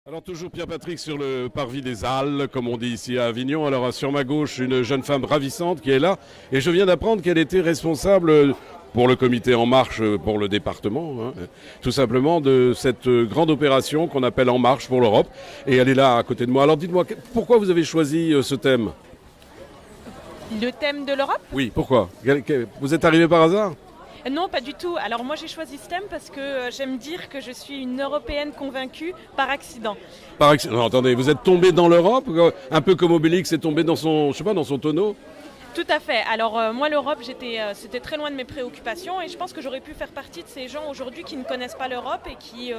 Alors toujours Pierre-Patrick sur le parvis des Halles, comme on dit ici à Avignon. Alors sur ma gauche, une jeune femme ravissante qui est là. Et je viens d'apprendre qu'elle était responsable pour le comité En Marche pour le département, tout simplement de cette grande opération qu'on appelle En Marche pour l'Europe. Et elle est là à côté de moi. Alors dites-moi, pourquoi vous avez choisi ce thème ? Le thème de l'Europe ? Oui, pourquoi ? Vous êtes arrivé par hasard ? Non, pas du tout. Alors moi j'ai choisi ce thème parce que j'aime dire que je suis une Européenne convaincue par accident. Par accident. Non, attendez, vous êtes tombé dans l'Europe, un peu comme Obélix est tombé dans son, je sais pas, dans son tonneau ? Tout à fait. Alors moi l'Europe, c'était très loin de mes préoccupations et je pense que j'aurais pu faire partie de ces gens aujourd'hui qui ne connaissent pas l'Europe et qui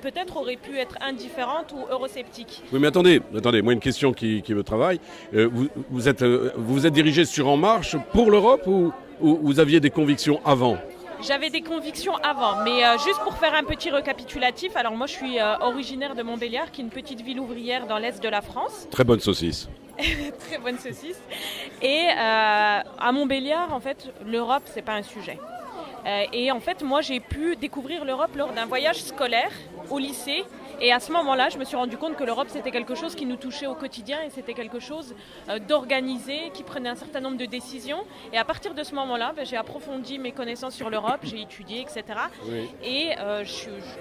peut-être auraient pu être indifférentes ou eurosceptiques. Oui, mais attendez, moi une question qui me travaille. Vous êtes dirigé sur En Marche pour l'Europe ou vous aviez des convictions avant ? J'avais des convictions avant, mais juste pour faire un petit récapitulatif, alors moi je suis originaire de Montbéliard, qui est une petite ville ouvrière dans l'est de la France. Très bonne saucisse. Très bonne saucisse. Et à Montbéliard, en fait, l'Europe, c'est pas un sujet. Et en fait, moi, j'ai pu découvrir l'Europe lors d'un voyage scolaire au lycée. Et à ce moment-là, je me suis rendu compte que l'Europe, c'était quelque chose qui nous touchait au quotidien et c'était quelque chose d'organisé, qui prenait un certain nombre de décisions. Et à partir de ce moment-là, j'ai approfondi mes connaissances sur l'Europe, j'ai étudié, etc. Oui. Et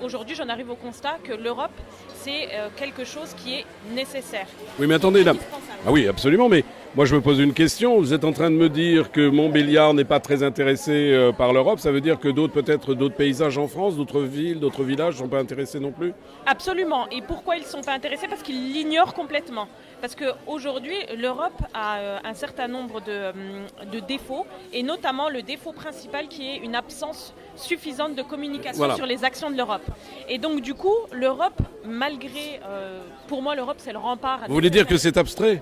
aujourd'hui, j'en arrive au constat que l'Europe, c'est quelque chose qui est nécessaire. Oui, mais attendez, là. Indispensable. Ah oui, absolument, mais moi je me pose une question. Vous êtes en train de me dire que Montbéliard n'est pas très intéressé par l'Europe. Ça veut dire que peut-être d'autres paysages en France, d'autres villes, d'autres villages ne sont pas intéressés non plus ? Absolument. Et pourquoi ils ne sont pas intéressés ? Parce qu'ils l'ignorent complètement. Parce qu'aujourd'hui, l'Europe a un certain nombre de défauts, et notamment le défaut principal qui est une absence suffisante de communication sur les actions de l'Europe. Et donc du coup, l'Europe, malgré... pour moi, l'Europe, c'est le rempart. Vous voulez dire que c'est abstrait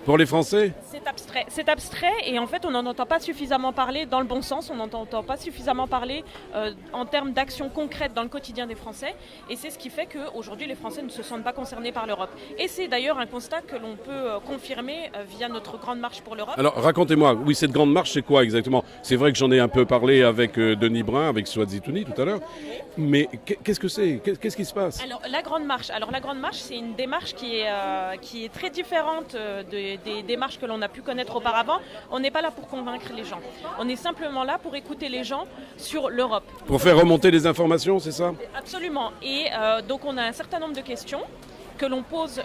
pour les Français ? C'est abstrait et en fait on n'en entend pas suffisamment parler dans le bon sens, on n'entend pas suffisamment parler en termes d'actions concrètes dans le quotidien des Français, et c'est ce qui fait qu'aujourd'hui les Français ne se sentent pas concernés par l'Europe. Et c'est d'ailleurs un constat que l'on peut confirmer via notre grande marche pour l'Europe. Alors racontez-moi, oui, cette grande marche, c'est quoi exactement ? C'est vrai que j'en ai un peu parlé avec Denis Brun, avec Souad Zitouni tout à l'heure, mais qu'est-ce que c'est ? Qu'est-ce qui se passe ? Alors la grande marche, c'est une démarche qui est très différente des démarches que l'on a pu connaître auparavant. On n'est pas là pour convaincre les gens. On est simplement là pour écouter les gens sur l'Europe. Pour faire remonter les informations, c'est ça ? Absolument. Et donc on a un certain nombre de questions que l'on pose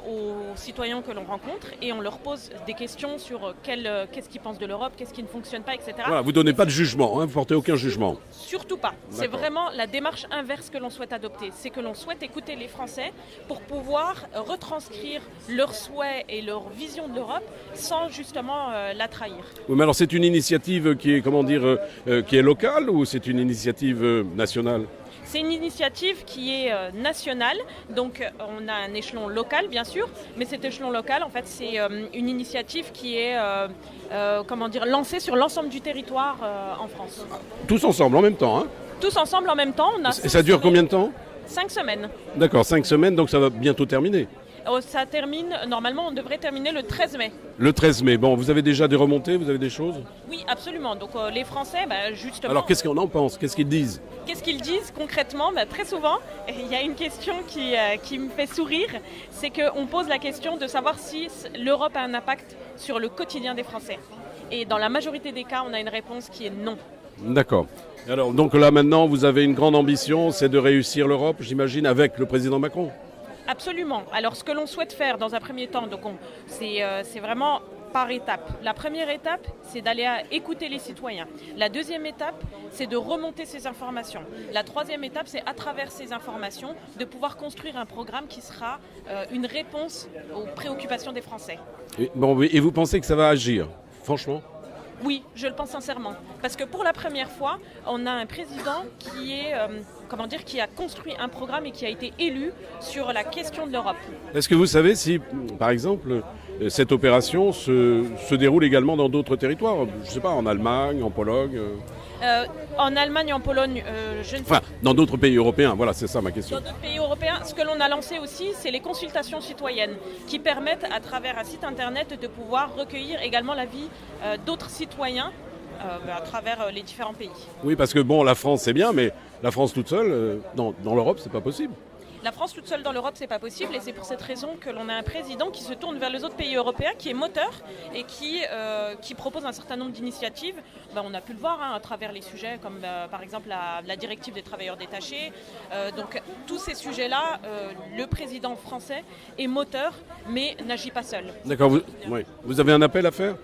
aux citoyens que l'on rencontre, et on leur pose des questions sur qu'est-ce qu'ils pensent de l'Europe, qu'est-ce qui ne fonctionne pas, etc. Voilà, vous ne donnez pas de jugement, vous ne portez aucun jugement. Surtout pas. C'est vraiment la démarche inverse que l'on souhaite adopter. C'est que l'on souhaite écouter les Français pour pouvoir retranscrire leurs souhaits et leur vision de l'Europe sans justement la trahir. Oui, mais alors c'est une initiative qui est, qui est locale ou c'est une initiative nationale ? C'est une initiative qui est nationale, donc on a un échelon local bien sûr, mais cet échelon local en fait c'est une initiative qui est lancée sur l'ensemble du territoire en France. Tous ensemble, en même temps, hein ? Tous ensemble en même temps. Et ça dure combien de temps ? 5 semaines. D'accord, 5 semaines, donc ça va bientôt terminer. Ça termine, normalement on devrait terminer le 13 mai. Le 13 mai, bon, vous avez déjà des remontées, vous avez des choses ? Oui, absolument. Donc les Français, justement... Alors qu'est-ce qu'on en pense ? Qu'est-ce qu'ils disent ? Qu'est-ce qu'ils disent concrètement ? Très souvent, il y a une question qui me fait sourire, c'est qu'on pose la question de savoir si l'Europe a un impact sur le quotidien des Français. Et dans la majorité des cas, on a une réponse qui est non. D'accord. Alors donc là maintenant, vous avez une grande ambition, c'est de réussir l'Europe, j'imagine, avec le président Macron. Absolument. Alors ce que l'on souhaite faire dans un premier temps, c'est vraiment par étapes. La première étape, c'est d'aller écouter les citoyens. La deuxième étape, c'est de remonter ces informations. La troisième étape, c'est à travers ces informations, de pouvoir construire un programme qui sera une réponse aux préoccupations des Français. Et vous pensez que ça va agir, franchement ? Oui, je le pense sincèrement. Parce que pour la première fois, on a un président qui a construit un programme et qui a été élu sur la question de l'Europe. Est-ce que vous savez si, par exemple, cette opération se déroule également dans d'autres territoires ? Je ne sais pas, en Allemagne, en Pologne En Allemagne, en Pologne, je ne sais pas. Enfin, dans d'autres pays européens, voilà, c'est ça ma question. Dans d'autres pays européens, ce que l'on a lancé aussi, c'est les consultations citoyennes qui permettent, à travers un site internet, de pouvoir recueillir également l'avis d'autres citoyens à travers les différents pays. Oui, parce que bon, la France c'est bien, mais la France toute seule, dans l'Europe, c'est pas possible. La France toute seule dans l'Europe, c'est pas possible, et c'est pour cette raison que l'on a un président qui se tourne vers les autres pays européens, qui est moteur et qui propose un certain nombre d'initiatives. On a pu le voir à travers les sujets comme par exemple la directive des travailleurs détachés. Donc tous ces sujets-là, le président français est moteur, mais n'agit pas seul. D'accord, vous avez un appel à faire ?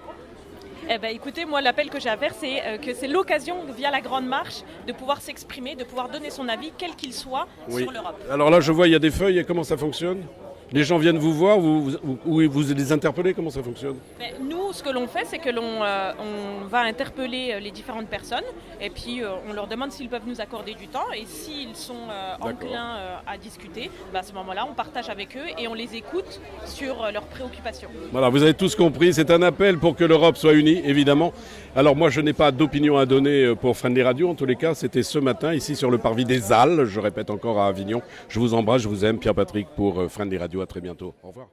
Écoutez, moi l'appel que j'ai à faire, c'est que c'est l'occasion, via la Grande Marche, de pouvoir s'exprimer, de pouvoir donner son avis, quel qu'il soit, sur l'Europe. Alors là, je vois, il y a des feuilles, et comment ça fonctionne ? Les gens viennent vous voir, vous les interpellez, comment ça fonctionne ? Nous, ce que l'on fait, c'est que on va interpeller les différentes personnes et puis on leur demande s'ils peuvent nous accorder du temps, et s'ils sont enclins à discuter, à ce moment-là, on partage avec eux et on les écoute sur leurs préoccupations. Voilà, vous avez tous compris, c'est un appel pour que l'Europe soit unie, évidemment. Alors moi, je n'ai pas d'opinion à donner pour Friendly Radio, en tous les cas, c'était ce matin, ici sur le parvis des Halles, je répète encore à Avignon. Je vous embrasse, je vous aime, Pierre-Patrick pour Friendly Radio. À très bientôt. Au revoir.